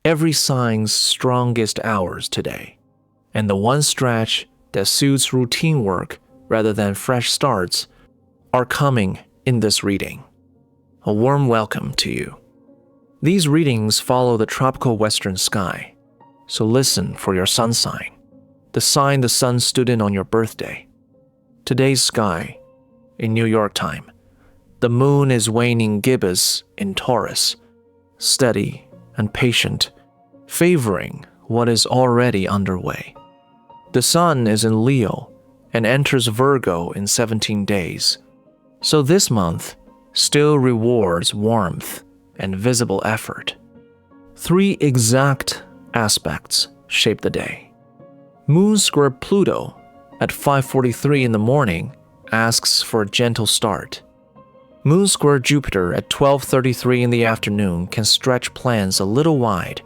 every sign's strongest hours today, and the one stretch that suits routine work rather than fresh starts are coming in this reading. A warm welcome to you. These readings follow the tropical western sky, so listen for your sun sign, the sign the sun stood in on your birthday. Today's sky, in New York time, the moon is waning gibbous in Taurus, steady and patient, favoring what is already underway. The sun is in Leo and enters Virgo in 17 days, so this month still rewards warmth and visible effort. 3 exact aspects shape the day. Moon square Pluto at 5:43 in the morning asks for a gentle start. Moon square Jupiter at 12:33 in the afternoon can stretch plans a little wide,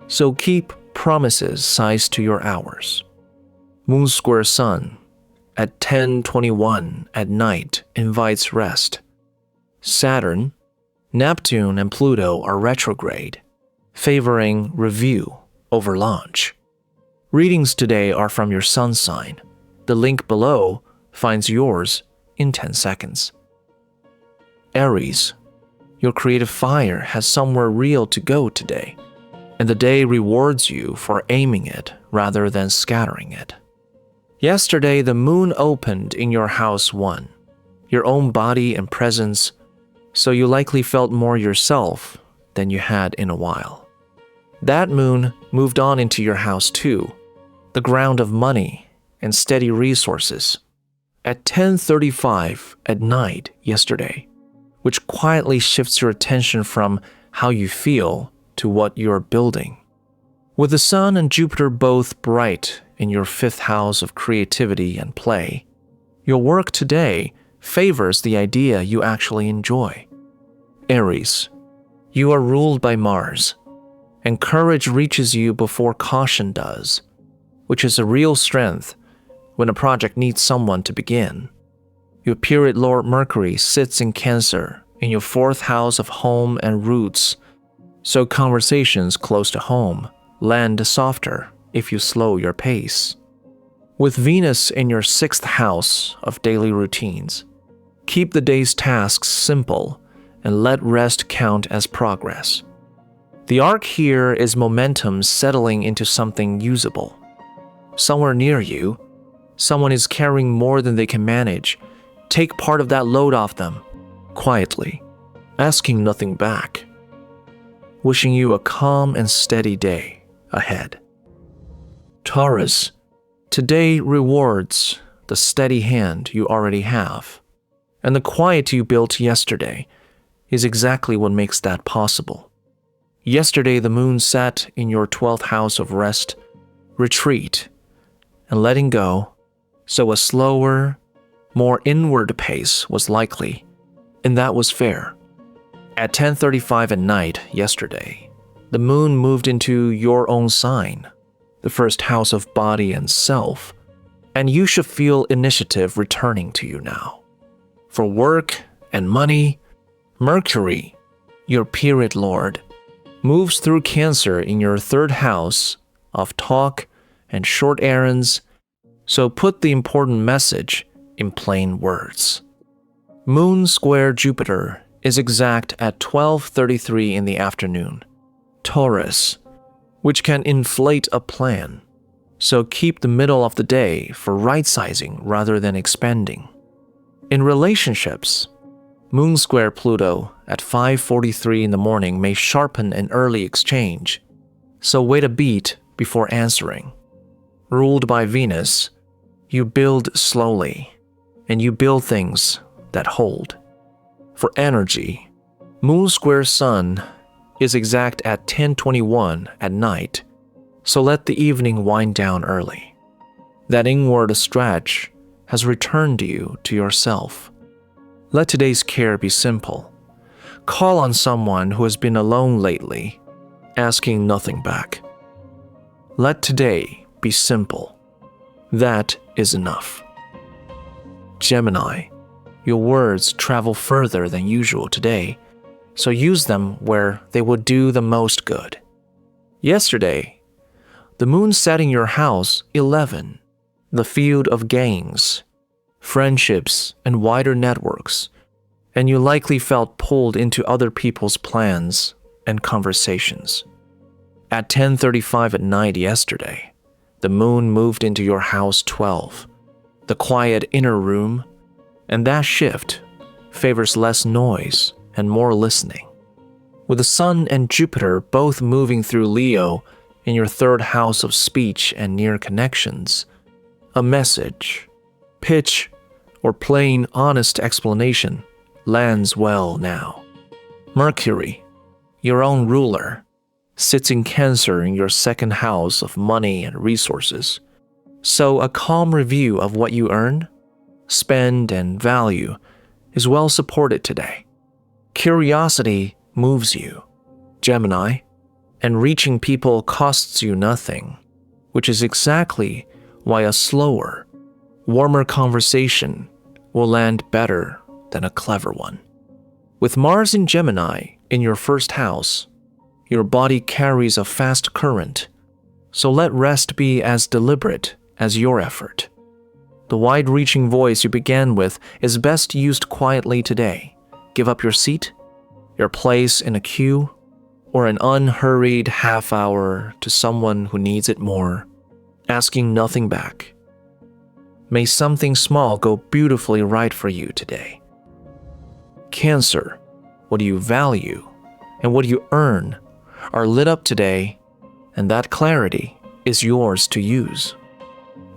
so keep promises sized to your hours. Moon square Sun at 10:21 at night invites rest. Saturn, Neptune, and Pluto are retrograde, favoring review over launch. Readings today are from your sun sign. The link below finds yours in 10 seconds. Aries, your creative fire has somewhere real to go today, and the day rewards you for aiming it rather than scattering it. Yesterday, the moon opened in your house 1, your own body and presence, so you likely felt more yourself than you had in a while. That moon moved on into your house 2, the ground of money and steady resources, at 10:35 at night yesterday, which quietly shifts your attention from how you feel to what you're building. With the Sun and Jupiter both bright in your 5th house of creativity and play, your work today favors the idea you actually enjoy. Aries, you are ruled by Mars, and courage reaches you before caution does, which is a real strength when a project needs someone to begin. Your period Lord Mercury sits in Cancer in your 4th house of home and roots, so conversations close to home land softer if you slow your pace. With Venus in your 6th house of daily routines, keep the day's tasks simple and let rest count as progress. The arc here is momentum settling into something usable. Somewhere near you, someone is carrying more than they can manage. Take part of that load off them, quietly, asking nothing back. Wishing you a calm and steady day ahead. Taurus, today rewards the steady hand you already have, and the quiet you built yesterday is exactly what makes that possible. Yesterday, the moon sat in your 12th house of rest, retreat, and letting go, so a slower, more inward pace was likely, and that was fair. At 10:35 at night yesterday, the moon moved into your own sign, the 1st house of body and self, and you should feel initiative returning to you now. For work and money, Mercury, your period lord, moves through Cancer in your 3rd house of talk and short errands, so put the important message in plain words. Moon square Jupiter is exact at 12:33 in the afternoon. Taurus, which can inflate a plan, so keep the middle of the day for right-sizing rather than expanding. In relationships, Moon square Pluto at 5:43 in the morning may sharpen an early exchange, so wait a beat before answering. Ruled by Venus, you build slowly, and you build things that hold. For energy, Moon square Sun is exact at 10:21 at night, so let the evening wind down early. That inward stretch has returned you to yourself. Let today's care be simple. Call on someone who has been alone lately, asking nothing back. Let today be simple. That is enough. Gemini, your words travel further than usual today, so use them where they will do the most good. Yesterday, the moon set in your house 11, the field of gains, friendships, and wider networks, and you likely felt pulled into other people's plans and conversations. At 10:35 at night yesterday, the moon moved into your house 12, the quiet inner room, and that shift favors less noise and more listening. With the Sun and Jupiter both moving through Leo in your third house of speech and near connections, a message, pitch, or plain honest explanation lands well now. Mercury, your own ruler, sits in Cancer in your second house of money and resources, so a calm review of what you earn, spend, and value is well supported today. Curiosity moves you, Gemini, and reaching people costs you nothing, which is exactly why a slower, warmer conversation will land better than a clever one. With Mars in Gemini in your first house, your body carries a fast current, so let rest be as deliberate as your effort. The wide-reaching voice you began with is best used quietly today. Give up your seat, your place in a queue, or an unhurried half hour to someone who needs it more, asking nothing back. May something small go beautifully right for you today. Cancer, what you value and what you earn are lit up today, and that clarity is yours to use.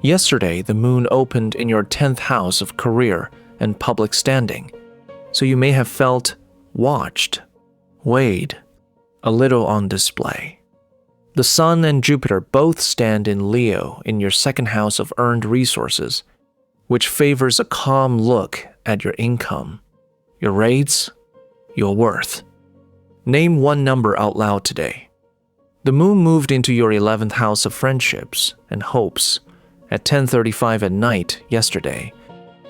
Yesterday, the moon opened in your 10th house of career and public standing, so you may have felt watched, weighed, a little on display. The Sun and Jupiter both stand in Leo in your second house of earned resources, which favors a calm look at your income, your rates, your worth. Name one number out loud today. The moon moved into your 11th house of friendships and hopes at 10:35 at night yesterday,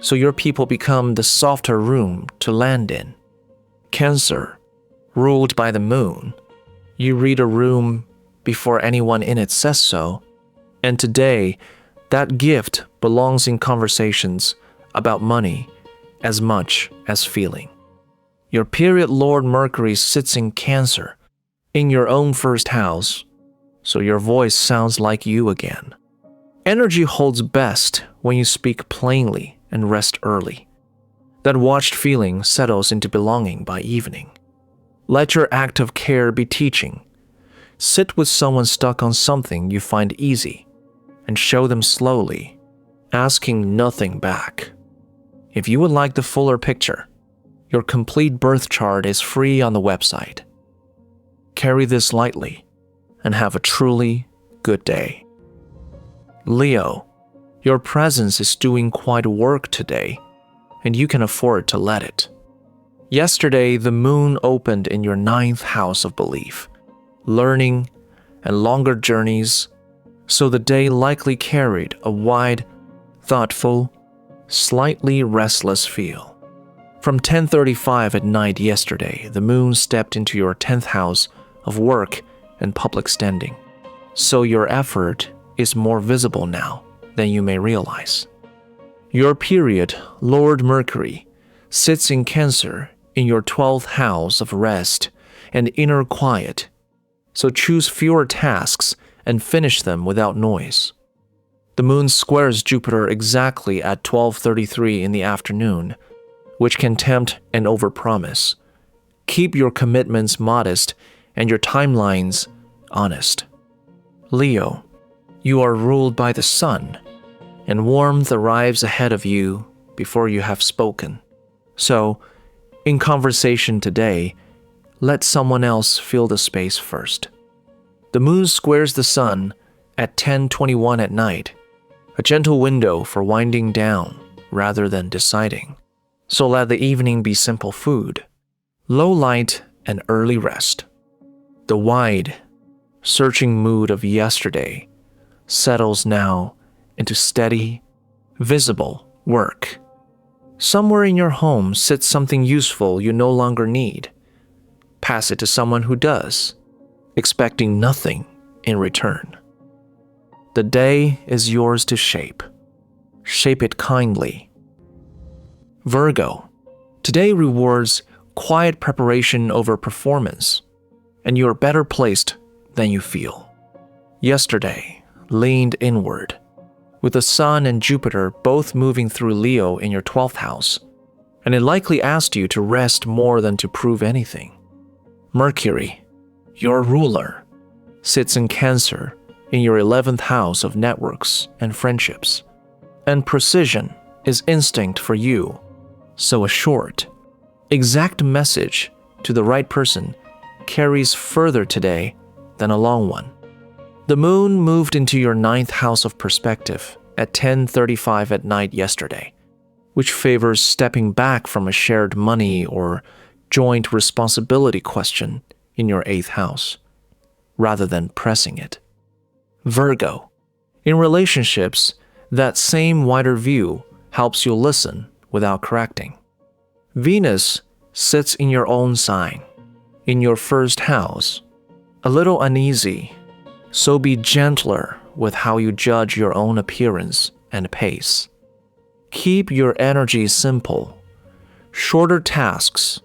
so your people become the softer room to land in. Cancer, ruled by the moon, you read a room before anyone in it says so, and today, that gift belongs in conversations about money as much as feeling. Your period Lord Mercury sits in Cancer, in your own first house, so your voice sounds like you again. Energy holds best when you speak plainly and rest early. That watched feeling settles into belonging by evening. Let your act of care be teaching. Sit with someone stuck on something you find easy and show them slowly, asking nothing back. If you would like the fuller picture, your complete birth chart is free on the website. Carry this lightly and have a truly good day. Leo, your presence is doing quite work today, and you can afford to let it. Yesterday, the moon opened in your 9th house of belief, learning, and longer journeys, so the day likely carried a wide, thoughtful, slightly restless feel. From 10:35 at night yesterday, the moon stepped into your 10th house of work and public standing, so your effort is more visible now than you may realize. Your period, Lord Mercury, sits in Cancer in your 12th house of rest and inner quiet, so choose fewer tasks and finish them without noise. The moon squares Jupiter exactly at 12:33 in the afternoon, which can tempt and overpromise. Keep your commitments modest and your timelines honest. Leo, you are ruled by the Sun, and warmth arrives ahead of you before you have spoken. So, in conversation today, let someone else fill the space first. The moon squares the Sun at 10:21 at night, a gentle window for winding down rather than deciding. So let the evening be simple food, low light, and early rest. The wide, searching mood of yesterday settles now into steady, visible work. Somewhere in your home sits something useful you no longer need. Pass it to someone who does, expecting nothing in return. The day is yours to shape. Shape it kindly. Virgo, today rewards quiet preparation over performance, and you are better placed than you feel. Yesterday leaned inward, with the Sun and Jupiter both moving through Leo in your 12th house, and it likely asked you to rest more than to prove anything. Mercury, your ruler, sits in Cancer in your 11th house of networks and friendships, and precision is instinct for you, so a short, exact message to the right person carries further today than a long one. The moon moved into your 9th house of perspective at 10:35 at night yesterday, which favors stepping back from a shared money or joint responsibility question in your 8th house, rather than pressing it. Virgo, in relationships, that same wider view helps you listen without correcting. Venus sits in your own sign, in your 1st house, a little uneasy, so be gentler with how you judge your own appearance and pace. Keep your energy simple. Shorter tasks,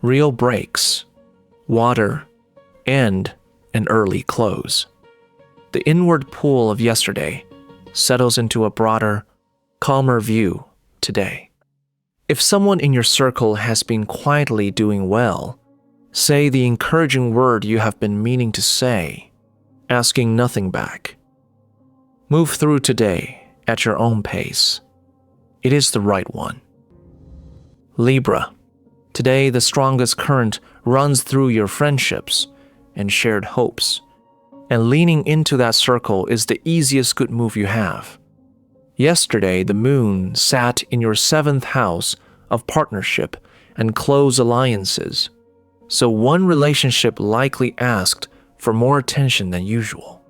real breaks, water, and an early close. The inward pull of yesterday settles into a broader, calmer view today. If someone in your circle has been quietly doing well, say the encouraging word you have been meaning to say, asking nothing back. Move through today at your own pace. It is the right one. Libra, today the strongest current runs through your friendships and shared hopes, and leaning into that circle is the easiest good move you have. Yesterday, the moon sat in your 7th house of partnership and close alliances, so one relationship likely asked for more attention than usual.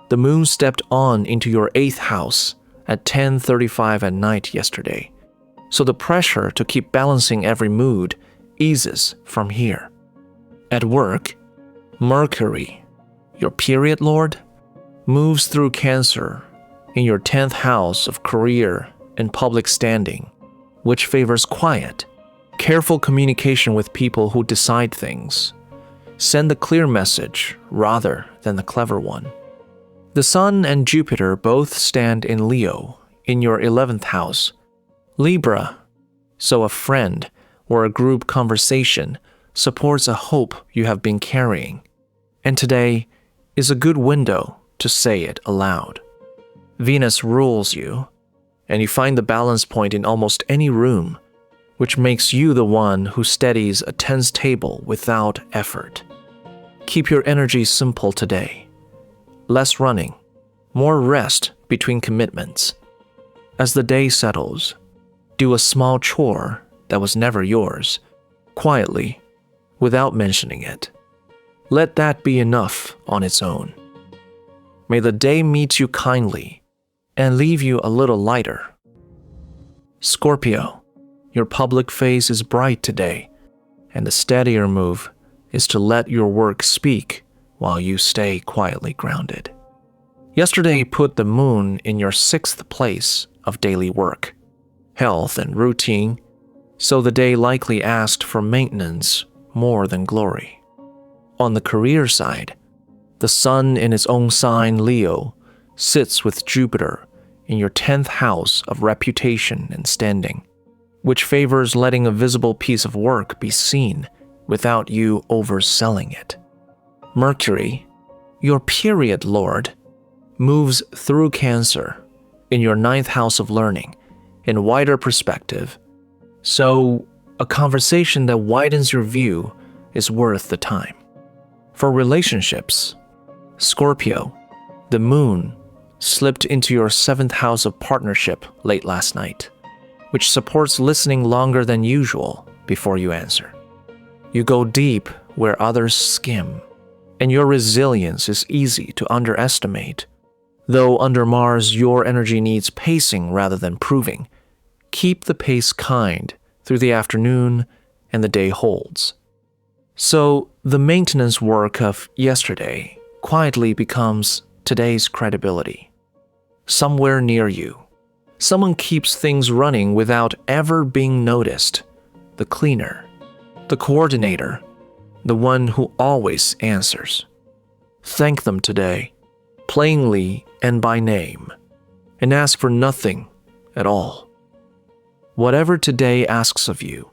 The moon stepped on into your 8th house at 10:35 at night yesterday, so the pressure to keep balancing every mood eases from here. At work, Mercury, your period lord, moves through Cancer in your 10th house of career and public standing, which favors quiet, careful communication with people who decide things. Send the clear message rather than the clever one. The Sun and Jupiter both stand in Leo in your 11th house. Libra, so a friend or a group conversation supports a hope you have been carrying, and today is a good window to say it aloud. Venus rules you, and you find the balance point in almost any room, which makes you the one who steadies a tense table without effort. Keep your energy simple today. Less running, more rest between commitments. As the day settles, do a small chore that was never yours, quietly, without mentioning it. Let that be enough on its own. May the day meet you kindly and leave you a little lighter. Scorpio, your public face is bright today, and the steadier move is to let your work speak while you stay quietly grounded. Yesterday put the moon in your 6th place of daily work, health and routine, so the day likely asked for maintenance more than glory. On the career side, the Sun in its own sign Leo sits with Jupiter in your 10th house of reputation and standing, which favors letting a visible piece of work be seen without you overselling it. Mercury, your period lord, moves through Cancer in your 9th house of learning in wider perspective, so a conversation that widens your view is worth the time. For relationships, Scorpio, the moon slipped into your 7th house of partnership late last night, which supports listening longer than usual before you answer. You go deep where others skim, and your resilience is easy to underestimate. Though under Mars, your energy needs pacing rather than proving. Keep the pace kind through the afternoon and the day holds. So, the maintenance work of yesterday quietly becomes today's credibility. Somewhere near you, someone keeps things running without ever being noticed. The cleaner, the coordinator, the one who always answers. Thank them today, plainly and by name, and ask for nothing at all. Whatever today asks of you,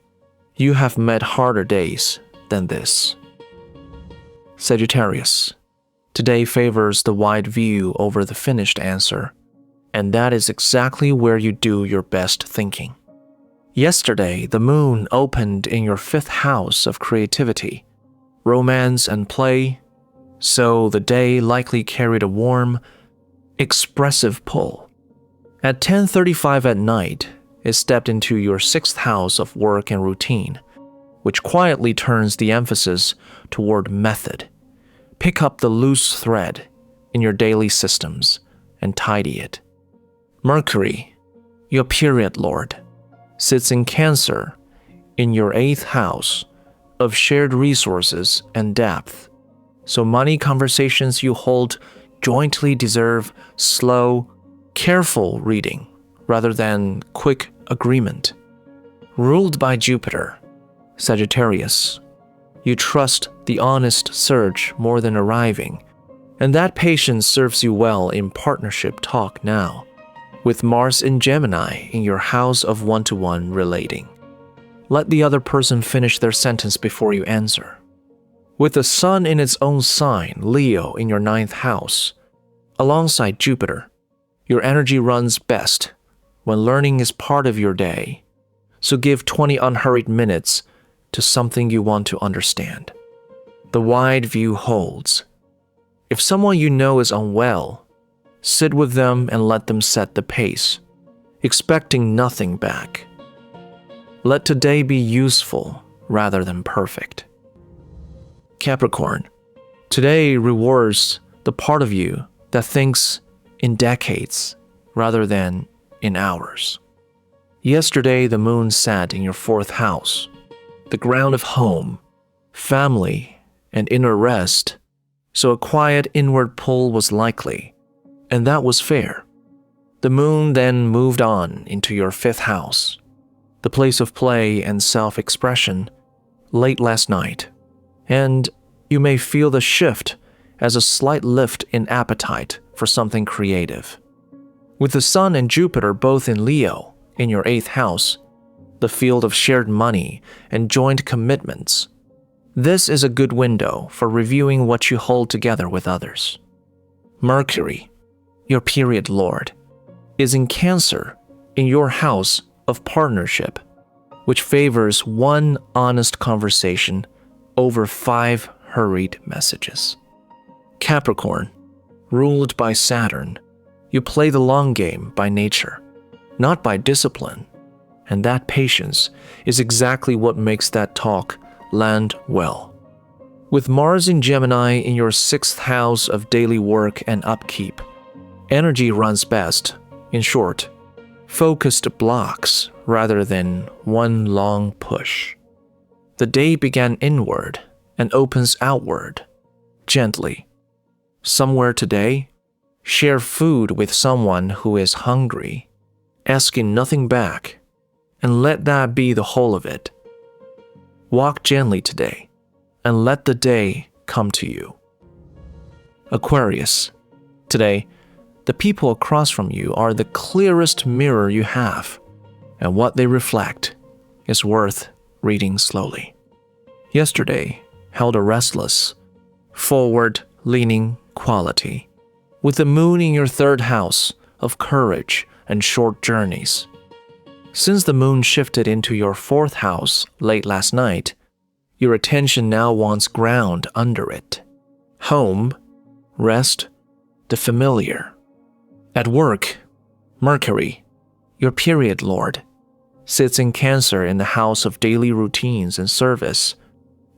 you have met harder days than this. Sagittarius, today favors the wide view over the finished answer, and that is exactly where you do your best thinking. Yesterday, the moon opened in your 5th house of creativity, romance and play, so the day likely carried a warm, expressive pull. At 10:35 at night, it stepped into your 6th house of work and routine, which quietly turns the emphasis toward method. Pick up the loose thread in your daily systems and tidy it. Mercury, your period lord, sits in Cancer in your 8th house of shared resources and depth, so money conversations you hold jointly deserve slow, careful reading rather than quick agreement. Ruled by Jupiter, Sagittarius, you trust the honest search more than arriving, and that patience serves you well in partnership talk now, with Mars in Gemini in your house of one-to-one relating. Let the other person finish their sentence before you answer. With the Sun in its own sign, Leo, in your 9th house, alongside Jupiter, your energy runs best when learning is part of your day, so give 20 unhurried minutes to something you want to understand. The wide view holds. If someone you know is unwell, sit with them and let them set the pace, expecting nothing back. Let today be useful rather than perfect. Capricorn, today rewards the part of you that thinks in decades rather than in hours. Yesterday, the moon sat in your 4th house, the ground of home, family, and inner rest, so a quiet inward pull was likely, and that was fair. The moon then moved on into your 5th house, the place of play and self-expression, late last night, and you may feel the shift as a slight lift in appetite for something creative. With the Sun and Jupiter both in Leo in your 8th house, the field of shared money and joint commitments, this is a good window for reviewing what you hold together with others. Mercury, your period lord, is in Cancer in your house of partnership, which favors one honest conversation over 5 hurried messages. Capricorn, ruled by Saturn, you play the long game by nature, not by discipline, and that patience is exactly what makes that talk land well. With Mars in Gemini in your 6th house of daily work and upkeep, energy runs best, in short, focused blocks rather than one long push. The day began inward and opens outward, gently. Somewhere today, share food with someone who is hungry, asking nothing back, and let that be the whole of it. Walk gently today, and let the day come to you. Aquarius, today, the people across from you are the clearest mirror you have, and what they reflect is worth reading slowly. Yesterday held a restless, forward-leaning quality, with the moon in your 3rd house of courage and short journeys. Since the moon shifted into your 4th house late last night, your attention now wants ground under it. Home, rest, the familiar. At work, Mercury, your period lord, sits in Cancer in the house of daily routines and service,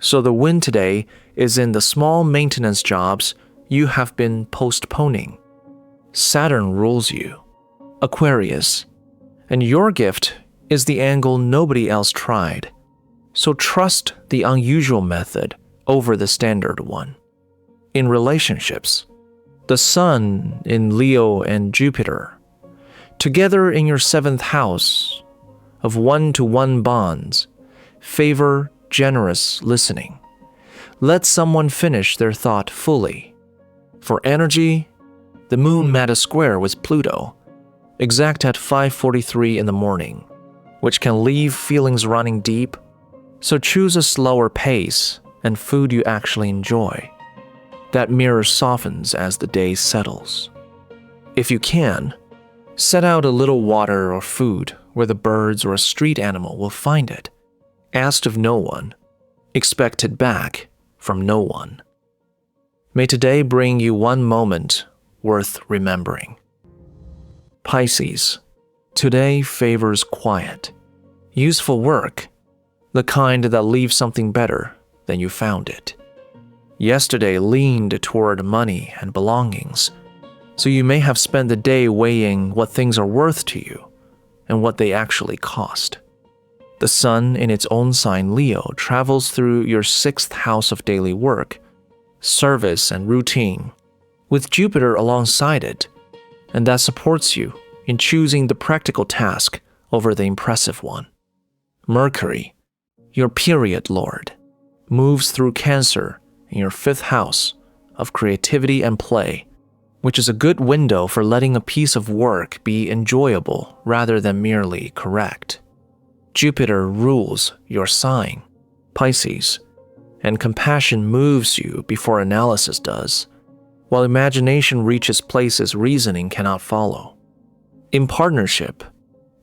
so the win today is in the small maintenance jobs you have been postponing. Saturn rules you, Aquarius, and your gift is the angle nobody else tried, so trust the unusual method over the standard one. In relationships, the Sun in Leo and Jupiter, together in your 7th house of one-to-one bonds, favor generous listening. Let someone finish their thought fully. For energy, the Moon met a square with Pluto, exact at 5:43 in the morning, which can leave feelings running deep, so choose a slower pace and food you actually enjoy. That mirror softens as the day settles. If you can, set out a little water or food where the birds or a street animal will find it. Asked of no one, expected back from no one. May today bring you one moment worth remembering. Pisces, today favors quiet, useful work, the kind that leaves something better than you found it. Yesterday leaned toward money and belongings, so you may have spent the day weighing what things are worth to you and what they actually cost. The Sun in its own sign Leo travels through your 6th house of daily work, service and routine, with Jupiter alongside it, and that supports you in choosing the practical task over the impressive one. Mercury, your period lord, moves through Cancer in your 5th house of creativity and play, which is a good window for letting a piece of work be enjoyable rather than merely correct. Jupiter rules your sign, Pisces, and compassion moves you before analysis does, while imagination reaches places reasoning cannot follow. In partnership,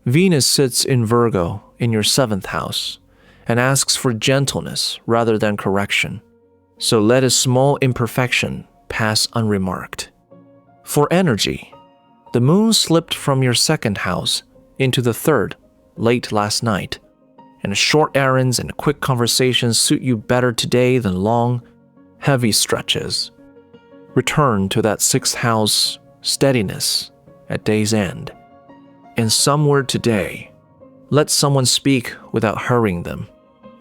Venus sits in Virgo in your 7th house and asks for gentleness rather than correction, so let a small imperfection pass unremarked. For energy, the Moon slipped from your 2nd house into the 3rd late last night, and short errands and quick conversations suit you better today than long, heavy stretches. Return to that 6th house steadiness at day's end. And somewhere today, let someone speak without hurrying them,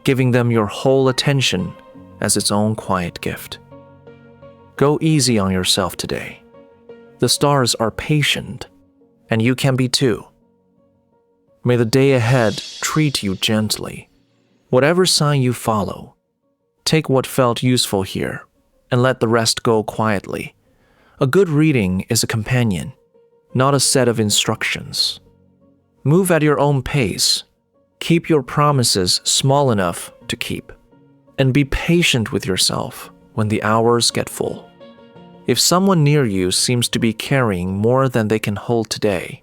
giving them your whole attention as its own quiet gift. Go easy on yourself today. The stars are patient, and you can be too. May the day ahead treat you gently. Whatever sign you follow, take what felt useful here and let the rest go quietly. A good reading is a companion, not a set of instructions. Move at your own pace. Keep your promises small enough to keep. And be patient with yourself when the hours get full. If someone near you seems to be carrying more than they can hold today,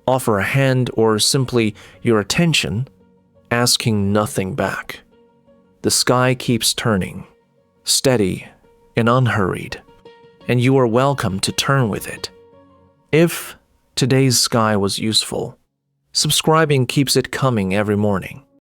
offer a hand or simply your attention, asking nothing back. The sky keeps turning, steady and unhurried, and you are welcome to turn with it. If today's sky was useful, subscribing keeps it coming every morning.